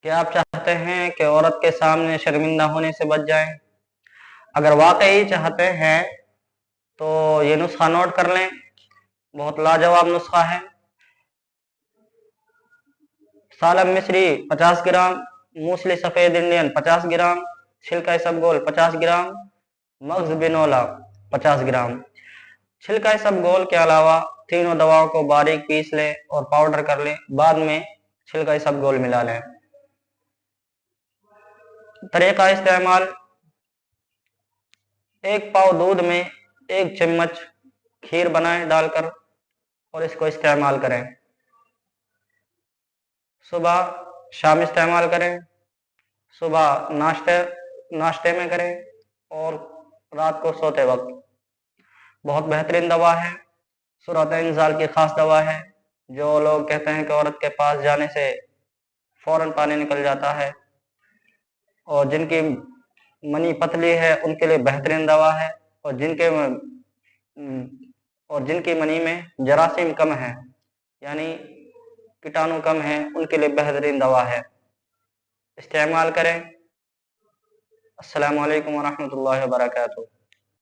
क्या आप चाहते हैं कि औरत के सामने शर्मिंदा होने से बच जाएं? अगर वाकई चाहते हैं तो ये नुस्खा नोट कर लें। बहुत लाजवाब नुस्खा है। सालम मिस्री 50 ग्राम, मूसली सफ़ेद इंडियन 50 ग्राम, छिलका इसबगोल 50 ग्राम, मग्ज बिनोला 50 ग्राम। छिलका इसबगोल के अलावा तीनों दवाओं को बारीक पीस लें और पाउडर कर लें। बाद में छिलका इसबगोल मिला लें। तरीका इस्तेमाल: 1 पाव दूध में 1 चम्मच खीर बनाएं डालकर और इसको इस्तेमाल करें। सुबह शाम इस्तेमाल करें। सुबह नाश्ते में करें और रात को सोते वक्त। बहुत बेहतरीन दवा है। सूरत इंजाल की खास दवा है। जो लोग कहते हैं कि औरत के पास जाने से फौरन पानी निकल जाता है और जिनकी मनी पतली है उनके लिए बेहतरीन दवा है, और जिनकी मनी में जरासीम कम है यानी कीटाणु कम है उनके लिए बेहतरीन दवा है। इस्तेमाल करें। अस्सलामु अलैकुम वरहमतुल्लाहि वबरकातुहू।